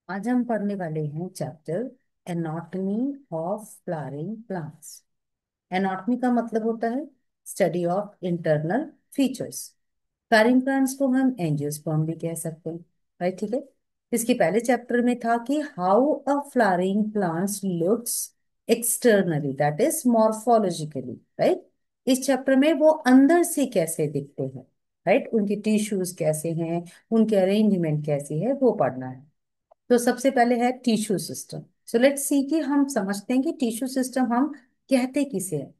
आज हम पढ़ने वाले हैं chapter anatomy of flowering plants. Anatomy का मतलब होता है study of internal features. Flowering plants को हम एंजियोस्पर्म भी कह सकते हैं, राइट? ठीक है। इसके पहले चैप्टर में था कि how a flowering plants looks externally, that is morphologically, right. इस चैप्टर में वो अंदर से कैसे दिखते हैं, राइट, उनके टिश्यूज कैसे हैं, उनके अरेंजमेंट कैसी है, वो पढ़ना है। तो सबसे पहले है tissue system. So let's see कि हम समझते हैं कि टिश्यू सिस्टम हम कहते किसे हैं।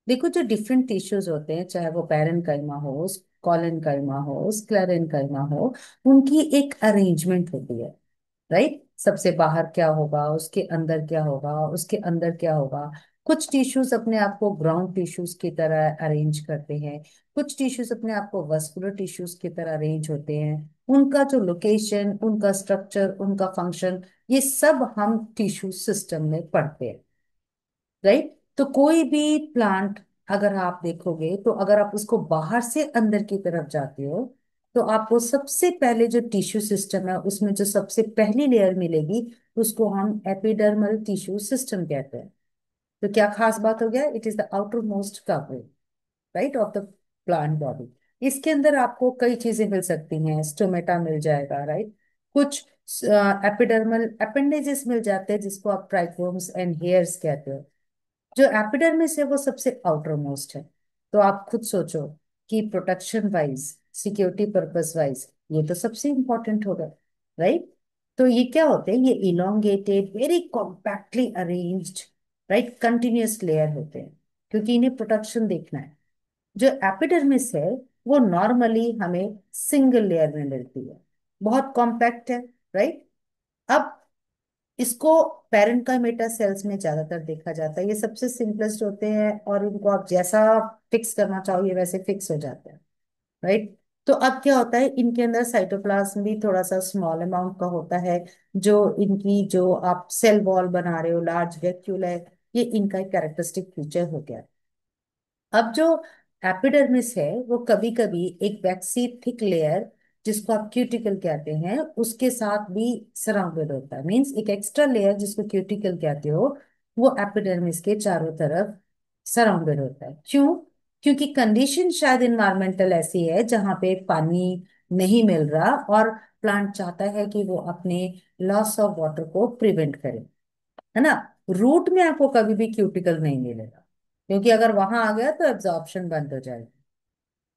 देखो, जो डिफरेंट टिश्यूज होते हैं, चाहे वो पैरेन्काइमा हो, कॉलेनकाइमा हो, स्क्लेरेन्काइमा हो, उनकी एक अरेंजमेंट होती है, राइट। सबसे बाहर क्या होगा, उसके अंदर क्या होगा, उसके अंदर क्या होगा। कुछ टिश्यूज अपने आप को ग्राउंड टिश्यूज की तरह अरेंज करते हैं, कुछ टिश्यूज अपने आप को वस्कुलर टिश्यूज की तरह अरेंज होते हैं। उनका जो लोकेशन, उनका स्ट्रक्चर, उनका फंक्शन, ये सब हम टिश्यू सिस्टम में पढ़ते हैं, राइट। तो कोई भी प्लांट अगर आप देखोगे, तो अगर आप उसको बाहर से अंदर की तरफ जाते हो, तो आपको सबसे पहले जो टिश्यू सिस्टम है उसमें जो सबसे पहली लेयर मिलेगी, उसको हम एपिडर्मल टिश्यू सिस्टम कहते हैं। तो क्या खास बात हो गया, it is the outer most covering, right, of the plant body. इसके अंदर आपको कई चीजें मिल सकती हैं, स्टोमेटा मिल जाएगा, राइट। कुछ एपिडर्मल अपेंडेजेस मिल जाते हैं जिसको आप ट्राइकोम्स एंड हेयर्स कहते हो। जो एपिडर्मिस है वो सबसे आउटर मोस्ट है। तो आप खुद सोचो कि protection wise, security purpose wise, ये तो सबसे इंपॉर्टेंट होगा, राइट। तो ये क्या होते हैं, ये elongated, very compactly arranged, right, continuous layer होते हैं, क्योंकि इन्हें प्रोटेक्शन देखना है। जो एपिडर्मिस है वो नॉर्मली हमें सिंगल लेयर में मिलती है, बहुत कॉम्पैक्ट है, राइट। अब इसको पैरेन्काइमेटा सेल्स में ज्यादातर देखा जाता है। ये सबसे सिंपलेस्ट होते हैं और इनको आप जैसा फिक्स करना चाहो ये वैसे फिक्स हो जाते हैं, राइट। तो अब क्या होता है, इनके अंदर साइटोप्लाज्म भी थोड़ा सा स्मॉल अमाउंट का होता है। जो इनकी जो आप सेल वॉल बना रहे हो, लार्ज वैक्यूल है, ये इनका एक कैरेक्टरिस्टिक फीचर हो गया। अब जो एपिडर्मिस है वो कभी कभी एक वैक्सी थिक लेयर, जिसको आप क्यूटिकल कहते हैं, उसके साथ भी सराउंडेड होता है। मींस एक एक्स्ट्रा लेयर जिसको क्यूटिकल कहते हो, वो एपिडर्मिस के चारों तरफ सराउंडेड होता है। क्यों? क्योंकि कंडीशन शायद इन्वायरमेंटल ऐसी है जहां पे पानी नहीं मिल रहा, और प्लांट चाहता है कि वो अपने लॉस ऑफ वाटर को प्रिवेंट करे, है ना। रूट में आपको कभी भी क्यूटिकल नहीं मिलेगा, क्योंकि अगर वहां आ गया तो एब्जॉर्प्शन बंद हो जाएगा।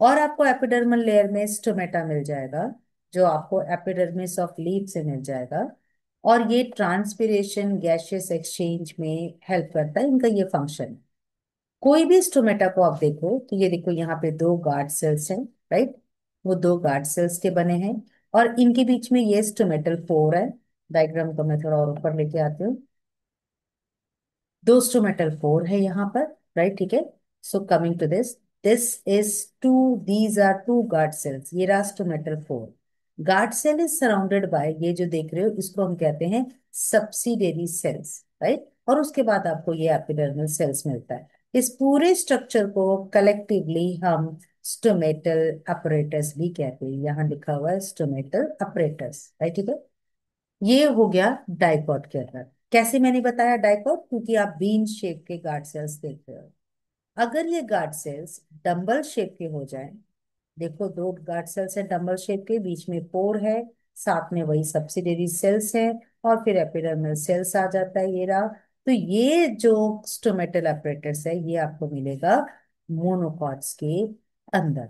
और आपको एपिडर्मल लेयर में स्टोमेटा मिल जाएगा, जो आपको एपिडर्मिस ऑफ लीफ से मिल जाएगा। और ये ट्रांसपिरेशन, गैसियस एक्सचेंज में हेल्प करता है, इनका ये फंक्शन है। कोई भी स्टोमेटा को आप देखो तो ये देखो, यहाँ पे दो गार्ड सेल्स हैं, राइट। वो दो गार्ड सेल्स के बने हैं, और इनके बीच में ये स्टोमेटल पोर है। डायग्राम को मैं थोड़ा और ऊपर लेके आती हूँ। दो स्टोमेटल पोर है यहाँ पर, राइट, ठीक है। So coming to this, this is two, these are two guard cells. ये रहा stomatal pore. Guard cell is surrounded by, ये जो देख रहे हो इसको हम कहते हैं सब्सिडियरी सेल्स, राइट। और उसके बाद आपको ये एपिडर्मल सेल्स मिलता है। इस पूरे स्ट्रक्चर को कलेक्टिवली हम स्टोमेटल अपरेटस भी कहते हैं। यहाँ लिखा हुआ है स्टोमेटल अपरेटस, राइट, ठीक है। ये हो गया डाइकॉट के अंदर। कैसे मैंने बताया डाइकॉट, क्योंकि आप बीन शेप के गार्ड सेल्स देख रहे हो। अगर ये गार्ड सेल्स डंबल शेप के हो जाएं, देखो दो गार्ड सेल्स है डंबल शेप के, बीच में पोर है, साथ में वही सब्सिडियरी सेल्स है, और फिर एपिडर्मल सेल्स आ जाता है, ये रहा। तो ये जो स्टोमेटल अपरेटस है ये आपको मिलेगा मोनोकॉट्स के अंदर।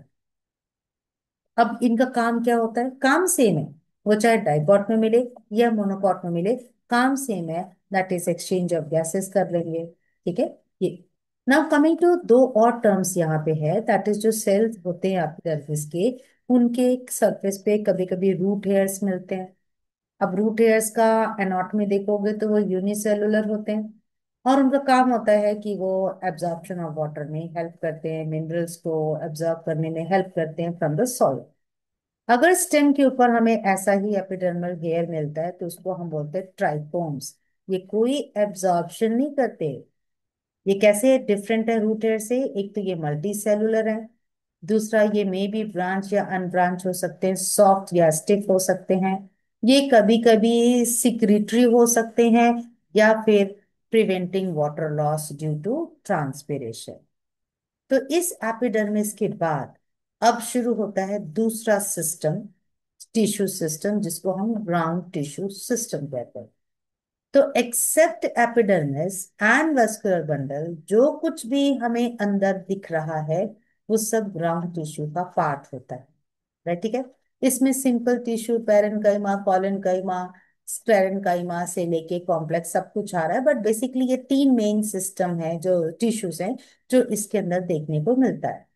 अब इनका काम क्या होता है, काम सेम है, वो चाहे डाइकॉट में मिले या मोनोकॉट में मिले, काम सेम है, that is exchange of gases कर लेंगे, ठीक है। ये नाउ कमिंग टू दो और टर्म्स यहाँ पे है, दैट इज जो सेल्स होते हैं आपके सर्फेस के, उनके सरफेस पे कभी कभी रूट हेयर्स मिलते हैं। अब रूट हेयर्स का एनाटॉमी देखोगे तो वो यूनिसेलुलर होते हैं, और उनका काम होता है कि वो एब्जॉर्प्शन ऑफ वाटर में हेल्प करते हैं, मिनरल्स को एब्जॉर्ब करने में हेल्प करते हैं फ्रॉम द सॉइल। अगर स्टेम के ऊपर हमें ऐसा ही एपिडर्मल हेयर मिलता है तो उसको हम बोलते हैं ट्राइकोम्स। ये कोई एब्जॉर्प्शन नहीं करते। ये कैसे डिफरेंट है रूट हेयर से, एक तो ये मल्टी सेलुलर है, दूसरा ये मे बी ब्रांच या अनब्रांच हो सकते हैं, सॉफ्ट या स्टिफ हो सकते हैं, ये कभी कभी सिक्रिटरी हो सकते हैं या फिर preventing water loss due to transpiration. तो इस एपिडर्मिस के बाद अब शुरू होता है दूसरा सिस्टम, टिश्यू सिस्टम, जिसको हम ग्राउंड टिश्यू सिस्टम कहते हैं। तो except epidermis and vascular bundle, जो कुछ भी हमें अंदर दिख रहा है वो सब ग्राउंड टिश्यू का पार्ट होता है, राइट? ठीक है। इसमें simple tissue, parenchyma, collenchyma, sclerenchyma से लेके कॉम्प्लेक्स सब कुछ आ रहा है, बट बेसिकली ये तीन मेन सिस्टम है जो टिश्यूज हैं जो इसके अंदर देखने को मिलता है।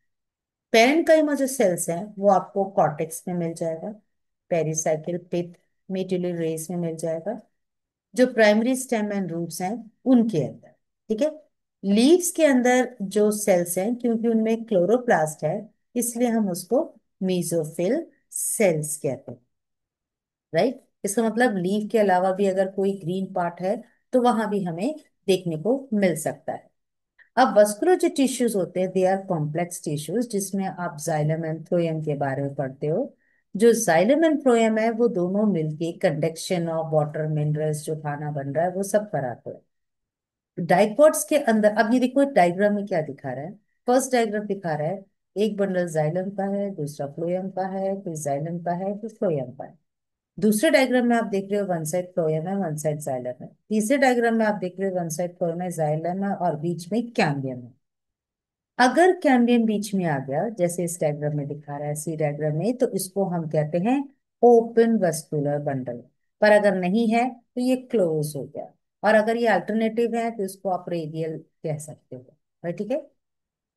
पेरेन्काइमा जो सेल्स हैं वो आपको कॉर्टेक्स में मिल जाएगा, पेरिसाइकिल, पिथ, मेडुलरी रेस में मिल जाएगा, जो प्राइमरी स्टेम एंड रूट्स हैं उनके अंदर। ठीक है। लीव्स के अंदर जो सेल्स हैं, क्योंकि उनमें क्लोरोप्लास्ट है, इसलिए हम उसको मीजोफिल सेल्स कहते हैं, राइट? इसका मतलब लीव के अलावा भी अगर कोई ग्रीन पार्ट है तो वहां भी हमें देखने को मिल सकता है। अब वस्कुलर जो टिश्यूज होते हैं दे आर कॉम्प्लेक्स टिश्यूज, जिसमें आप जाइलम एंड फ्लोएम के बारे में पढ़ते हो। जो जाइलम एंड फ्लोएम है वो दोनों मिलके कंडक्शन ऑफ वाटर, मिनरल्स, जो खाना बन रहा है वो सब कराते हैं। डाइकोट्स के अंदर अब ये देखो डायग्राम में क्या दिखा रहा है। फर्स्ट डायग्राम दिखा रहा है एक बंडल जाइलम का है, दूसरा फ्लोएम का है, फिर जाइलम का है, फिर फ्लोएम का है। दूसरे डायग्राम में आप देख रहे हो वन साइड फ्लोएम है, वन साइड जाइलम है। तीसरे डायग्राम में आप देख रहे हो वन साइड फ्लोएम है, जाइलम है, और बीच में कैम्बियम है। अगर कैम्बियम बीच में आ गया, जैसे इस डायग्राम में दिखा रहा है, सी डायग्राम में, तो इसको हम कहते हैं ओपन वस्कुलर बंडल। पर अगर नहीं है तो ये क्लोज हो गया। और अगर ये अल्टरनेटिव है तो इसको आप रेडियल कह सकते हो, right? ठीक है।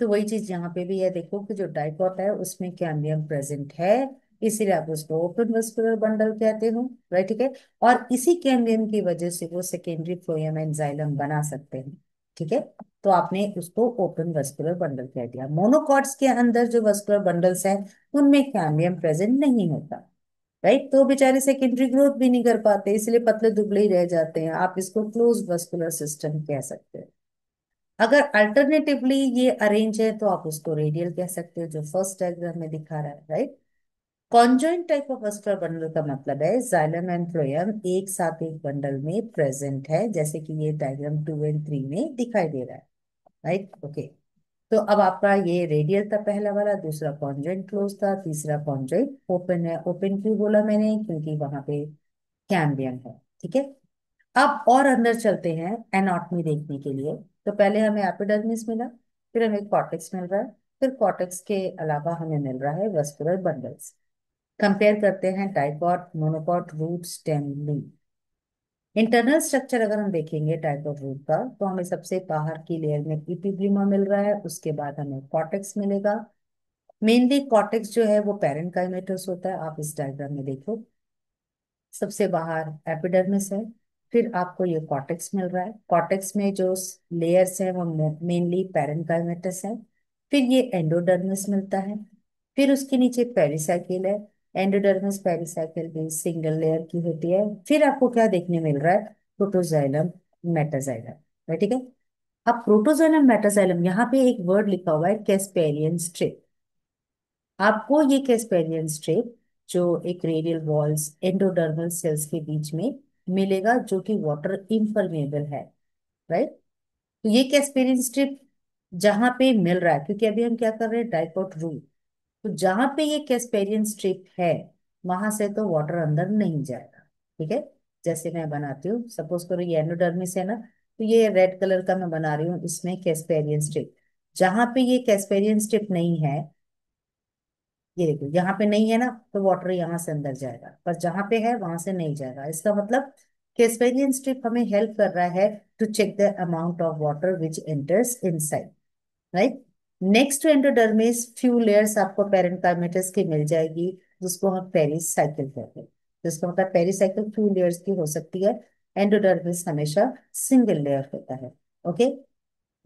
तो वही चीज यहाँ पे भी है, देखो कि जो डाइकॉट है उसमें कैम्बियम प्रेजेंट है, इसीलिए आप उसको ओपन वस्कुलर बंडल कहते हो, राइट? ठीक है। और इसी कैम्बियम की वजह से वो सेकेंडरी फ्लोएम एंड जाइलम बना सकते हैं। ठीक है। तो आपने उसको ओपन वस्कुलर बंडल कह दिया। मोनोकॉट्स के अंदर जो वस्कुलर बंडल्स हैं उनमें कैम्बियम प्रेजेंट नहीं होता, राइट? तो बेचारे सेकेंडरी ग्रोथ भी नहीं कर पाते, इसलिए पतले दुबले ही रह जाते हैं। आप इसको क्लोज वस्कुलर सिस्टम कह सकते हैं। अगर अल्टरनेटिवली ये अरेंज है तो आप उसको रेडियल कह सकते हो, जो फर्स्ट डायग्राम में दिखा रहा है, right? Conjoint type of vascular bundle का मतलब है जाइलम एंड फ्लोएम एक साथ एक बंडल में प्रेजेंट है, जैसे कि ये डायग्राम 2 और 3 में दिखाई दे रहा है, राइट? ओके। तो अब आपका ये रेडियल था पहला वाला, दूसरा कॉन्जॉइंट क्लोज था, तीसरा कॉन्जॉइंट ओपन है। ओपन क्यों बोला मैंने? क्योंकि वहां पे कैम्बियम है। ठीक है। अब और अंदर चलते हैं एनाटॉमी देखने के लिए। तो पहले हमें एपिडर्मिस मिला, फिर हमें कॉर्टेक्स मिल रहा है, फिर कॉर्टेक्स के अलावा हमें मिल रहा है वस्कुलर बंडल्स। कंपेयर करते हैं dicot, monocot, root, stem, leaf. Internal structure अगर हम देखेंगे डाइकॉट रूट का, तो हमें सबसे बाहर की लेयर में इपिग्लिमा मिल रहा है, उसके बाद हमें कॉर्टेक्स मिलेगा। मेनली कॉर्टेक्स जो है वो पैरेन्काइमेटस होता है, आप इस डायग्राम में देखो। सबसे बाहर एपिडर्मिस है, फिर आपको ये कॉर्टेक्स मिल रहा है। कॉर्टेक्स में जो लेयर्स हैं वो मेनली पैरेन्काइमेटस है। फिर ये एंडोडर्मिस मिलता है, फिर उसके नीचे पेरिसाइकिल है। एंडोडर्मिस पेरिसाइकिल भी सिंगल लेयर की होती है। फिर आपको क्या देखने मिल रहा है? प्रोटोजाइलम, मेटाजाइलम, ठीक है। अब प्रोटोजाइलम मेटाजाइलम, यहाँ पे एक वर्ड लिखा हुआ है कैस्पेरियन स्ट्रिप। आपको ये कैस्पेरियन स्ट्रिप जो एक रेडियल वॉल्स एंडोडर्मल सेल्स के बीच में मिलेगा, जो कि वाटर इम्परमेबल है, राइट? तो ये कैस्पेरियन स्ट्रिप जहां पे मिल रहा है, क्योंकि अभी हम क्या कर रहे हैं, डाइकोट रूट, तो जहां पे ये कैस्पेरियन स्ट्रिप है वहां से तो वाटर अंदर नहीं जाएगा। ठीक है। जैसे मैं बनाती हूँ, सपोज करो ये एंडोडर्मिस है ना, तो ये रेड कलर का मैं बना रही हूँ, इसमें कैस्पेरियन स्ट्रिप। जहां पे ये कैस्पेरियन स्ट्रिप नहीं है, ये देखो यहाँ पे नहीं है ना, तो वाटर यहाँ से अंदर जाएगा, पर जहां पे है वहां से नहीं जाएगा। इसका मतलब कैस्पेरियन स्ट्रिप हमें हेल्प कर रहा है to check the amount of water which enters inside, right? Next to endodermis few layers आपको पेरेन्काइमेटस की मिल जाएगी, जिसको हम पेरिसाइकिल कहते हैं। जिसका मतलब पेरिसाइकिल फ्यू लेयर्स की हो सकती है, एंडोडर्मिस हमेशा सिंगल लेयर होता है। Okay.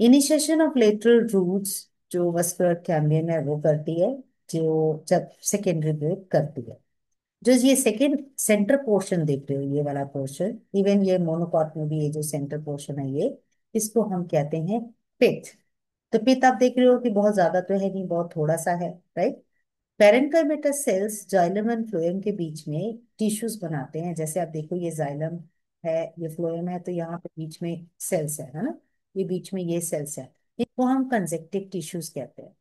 Initiation of lateral roots जो वस्कुलर कैम्बियम है वो करती है, जो जब सेकेंडरी ग्रोथ करती है। जो ये सेकेंड सेंटर पोर्शन देख रहे हो, ये वाला पोर्शन, इवन ये मोनोकॉट में भी ये जो सेंटर पोर्शन है ये, इसको हम कहते हैं पिथ। तो पिथ आप देख रहे हो कि बहुत ज्यादा तो है नहीं, बहुत थोड़ा सा है, right? Parenchymatous cells xylem and phloem के बीच में टिश्यूज बनाते हैं। जैसे आप देखो ये जाइलम है, ये फ्लोएम है, तो यहाँ पे बीच में सेल्स है ना, ये बीच में ये सेल्स है, इनको हम कंजेक्टिव टिश्यूज कहते हैं।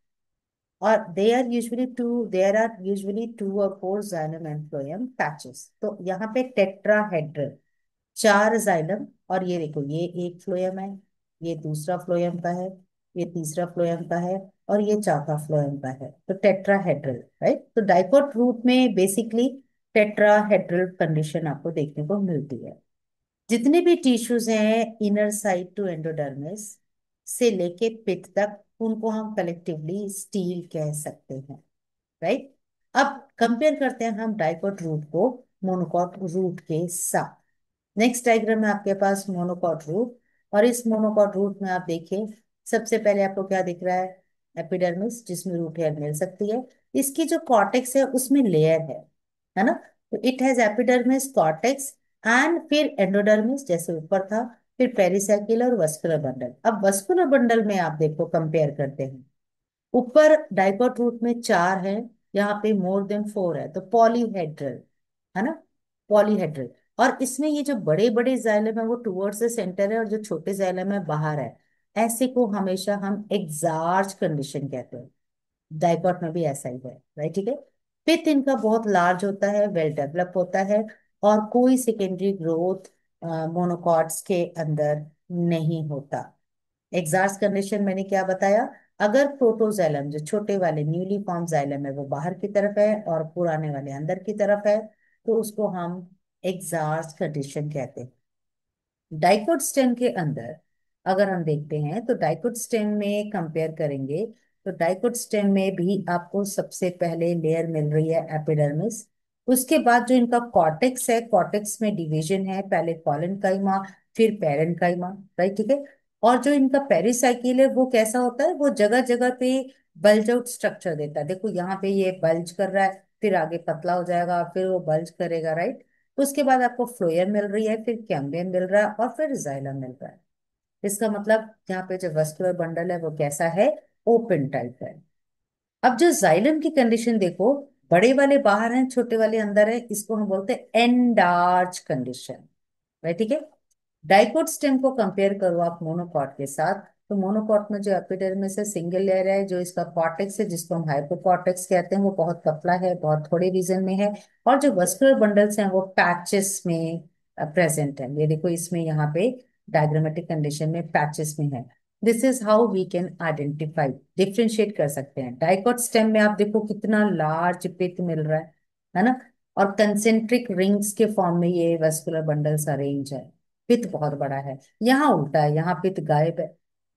और देयर आर यूजुअली 2 और 4 जाइलम एंड फ्लोएम पैचेस। तो यहाँ पे टेट्राहेड्रल, 4 जाइलम, और ये देखो ये एक फ्लोएम है, ये दूसरा फ्लोएम का है, ये तीसरा फ्लोएम का है, और ये चौथा फ्लोएम का है, तो टेट्राहेड्रल, राइट। तो डाइकोट रूट में बेसिकली टेट्राहेड्रल कंडीशन आपको देखने को मिलती है। जितने भी टिश्यूज हैं इनर साइड टू एंडोडर्मिस से लेके पिथ तक, उनको हम कलेक्टिवली स्टील कह सकते हैं, राइट। अब कंपेयर करते हैं हम डाइकोट रूट को मोनोकॉट रूट के साथ। नेक्स्ट डायग्राम में आपके पास मोनोकॉट रूट, और इस मोनोकॉट रूट में आप देखिए, सबसे पहले आपको क्या दिख रहा है, एपिडर्मिस जिसमें रूट हेयर मिल सकती है। इसकी जो कॉर्टेक्स है उसमें लेयर है ना। तो it has epidermis, cortex and फिर एंडोडर्मिस जैसे ऊपर था, फिर पेरिसाइकिल और वस्कुलर बंडल। अब वस्कुलर बंडल में आप देखो, कंपेयर करते हैं, ऊपर डाइकोट रूट में 4 है, यहाँ पे मोर देन 4 है, तो पॉलीहेड्रल है ना, पॉलीहेड्रल। और इसमें ये जो बड़े बड़े जाइलम है वो टुवर्ड्स द सेंटर है, और जो छोटे जाइलम है बाहर है। ऐसे को हमेशा हम एक्सार्च कंडीशन कहते हैं। डाइकोट में भी ऐसा ही है, राइट, ठीक है। पिथ इनका बहुत लार्ज होता है, वेल डेवलप होता है, और कोई सेकेंडरी ग्रोथ मोनोकॉट्स के अंदर नहीं होता। एग्जार्स कंडीशन मैंने क्या बताया, अगर प्रोटोजाइलम जो छोटे वाले न्यूली फॉर्म जाइलम है वो बाहर की तरफ है और पुराने वाले अंदर की तरफ है, तो उसको हम एग्जार्स कंडीशन कहते हैं। डाइकोट स्टेम के अंदर अगर हम देखते हैं, तो डाइकोट स्टेम में कंपेयर करेंगे, तो डाइकोट स्टेम में भी आपको सबसे पहले लेयर मिल रही है एपिडर्मिस। उसके बाद जो इनका कॉर्टेक्स है, कॉर्टेक्स में डिवीजन है, पहले कॉलेनकाइमा फिर पेरेन्काइमा, राइट, ठीक है। और जो इनका पेरिसाइकिल है वो कैसा होता है, वो जगह जगह पे बल्ज आउट स्ट्रक्चर देता है। देखो यहाँ पे ये बल्ज कर रहा है, फिर आगे पतला हो जाएगा, फिर वो बल्ज करेगा, राइट। उसके बाद आपको फ्लोएम मिल रही है, फिर कैम्बियम मिल रहा है, और फिर जाइलम मिल रहा है। इसका मतलब यहाँ पे जो वस्कुलर बंडल है वो कैसा है, ओपन टाइप है। अब जो जाइलम की कंडीशन देखो, बड़े वाले बाहर हैं, छोटे वाले अंदर है, इसको हम बोलते हैं एंडार्च कंडीशन, राइट, ठीक है। डाइकोट स्टेम को कंपेयर करो आप मोनोकॉट के साथ, तो मोनोकॉट में जो एपिडर्मिस है सिंगल लेयर है, जो इसका कॉर्टेक्स है जिसको हम हाइपोकॉर्टेक्स कहते हैं वो बहुत पतला है, बहुत थोड़े रीजन में है। और जो वस्कुलर बंडल्स हैं वो पैचेस में प्रेजेंट है। ये देखो इसमें यहाँ पे डायग्रामेटिक कंडीशन में पैचेस में है। This is how we can identify, differentiate कर सकते हैं। डाइकोट स्टेम में आप देखो कितना लार्ज पिथ मिल रहा है ना, और कंसेंट्रिक रिंग्स के फॉर्म में ये वस्कुलर बंडल्स अरेंज है। पित्त बहुत बड़ा है, यहाँ उल्टा है, यहाँ पित्त गायब है,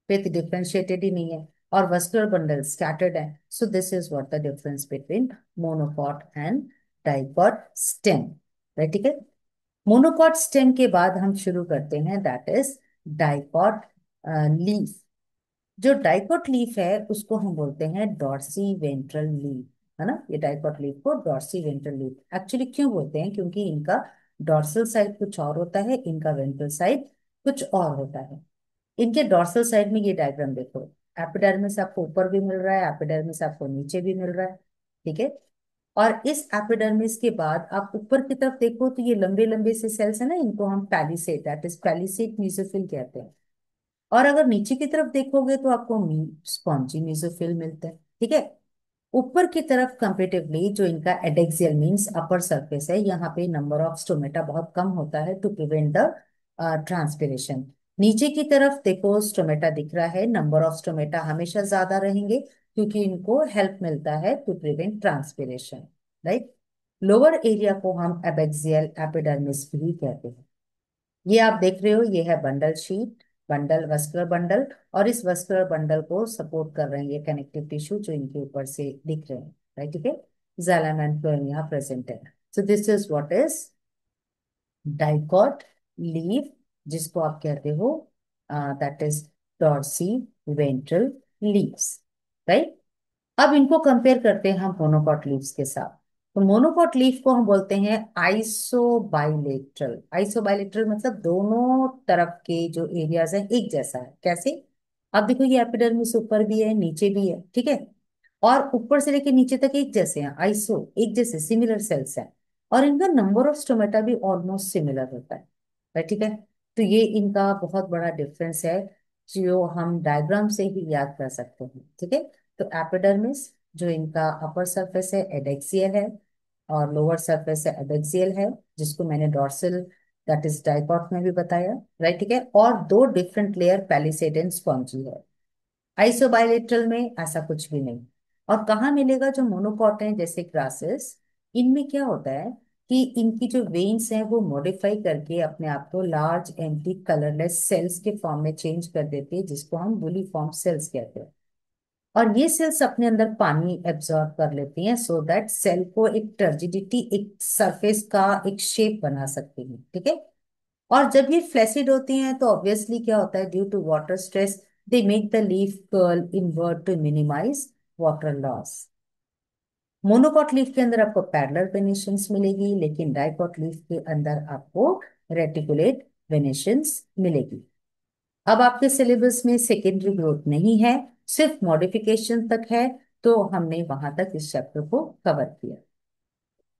पित्त डिफरेंशिएटेड ही नहीं है, और वस्कुलर बंडल स्कैटर्ड है। So this is what the difference between monocot and dicot stem, right, ठीक है। मोनोकॉट स्टेम के बाद हम शुरू करते हैं, दैट इज डाइकॉट लीफ। जो डाइकोट लीफ है उसको हम बोलते हैं डॉर्सी वेंट्रल लीफ, है ना। ये डाइकोट लीफ को डॉर्सी वेंट्रल लीफ एक्चुअली क्यों बोलते हैं, क्योंकि इनका डॉर्सल साइड कुछ और होता है, इनका वेंट्रल साइड कुछ और होता है। इनके डॉर्सल साइड में ये डायग्राम देखो, एपिडर्मिस आपको ऊपर भी मिल रहा है, एपिडर्मिस आपको नीचे भी मिल रहा है, ठीक है। और इस एपिडर्मिस के बाद आप ऊपर की तरफ देखो, तो ये लंबे लंबे से सेल्स है ना, इनको हम पैलिसेड, दैट इज पैलिसेड म्यूसिफिल कहते हैं। और अगर नीचे की तरफ देखोगे तो आपको स्पॉन्जी मेसोफिल मिलता है, ठीक है। ऊपर की तरफ कंपेरेटिवली जो इनका एडेक्सियल मींस अपर सरफेस है, यहाँ पे नंबर ऑफ स्टोमेटा बहुत कम होता है टू प्रिवेंट द ट्रांसपिरेशन। नीचे की तरफ देखो स्टोमेटा दिख रहा है, नंबर ऑफ स्टोमेटा हमेशा ज्यादा रहेंगे क्योंकि इनको हेल्प मिलता है to prevent transpiration, right. Lower area को हम एबेक्सियल एपिडर्मिस भी कहते हैं। ये आप देख रहे हो, ये है bundle sheath, bundle vascular bundle, और इस वस्कुलर बंडल को सपोर्ट कर रहे हैं ये कनेक्टिव टिश्यू जो इनके ऊपर से दिख रहे हैं, राइट, ठीक है। जाइलम एंड फ्लोएम यहाँ प्रेजेंट है। So this is what is dicot leaf, जिसको आप कहते हो that is dorsiventral leaves, right. अब इनको कंपेयर करते हैं हम मोनोकॉट लीव्स के साथ। तो मोनोकॉट लीफ को हम बोलते हैं आइसोबाइलेटरल। आइसोबाइलेटरल मतलब दोनों तरफ के जो एरियाज हैं एक जैसा है। कैसे, अब देखो ये एपिडर्मिस ऊपर भी है नीचे भी है, ठीक है। और ऊपर से लेके नीचे तक एक जैसे हैं, आइसो एक जैसे सिमिलर सेल्स हैं, और इनका नंबर ऑफ स्टोमेटा भी ऑलमोस्ट सिमिलर होता है। right, ठीक है। तो ये इनका बहुत बड़ा डिफरेंस है, जो हम डायग्राम से ही याद कर सकते हैं। ठीक है। तो एपिडर्मिस जो इनका अपर सरफेस है एडेक्सियल है, और लोअर सरफेस है एबेक्सियल है, जिसको मैंने डॉर्सल दैट इज डाइकॉट में भी बताया। राइट, ठीक है। और दो डिफरेंट लेयर पैलिसेडेन स्पॉन्जी है। आइसोबायलेटरल में ऐसा कुछ भी नहीं। और कहाँ मिलेगा, जो मोनोकॉट हैं जैसे ग्रासेस, इनमें क्या होता है कि इनकी जो वेन्स हैं वो मॉडिफाई करके अपने आप को लार्ज एम्प्टी कलरलेस सेल्स के फॉर्म में चेंज कर देती है, जिसको हम बुलीफॉर्म सेल्स कहते हैं। और ये सेल्स अपने अंदर पानी एब्जॉर्ब कर लेती हैं, सो दैट सेल को एक टर्जिडिटी, एक सरफेस का एक शेप बना सकती है। ठीक है। और जब ये फ्लैसिड होती हैं तो ऑब्वियसली क्या होता है, due to water stress they make the leaf curl invert to minimize water loss. Monocot leaf के अंदर आपको पैरेलल वेनेशंस मिलेगी, लेकिन डाइकॉट लीफ के अंदर आपको रेटिकुलेट वेनेशंस मिलेगी। अब आपके सिलेबस में सेकेंडरी ग्रोथ नहीं है, सिर्फ मॉडिफिकेशन तक है, तो हमने वहां तक इस चैप्टर को कवर किया।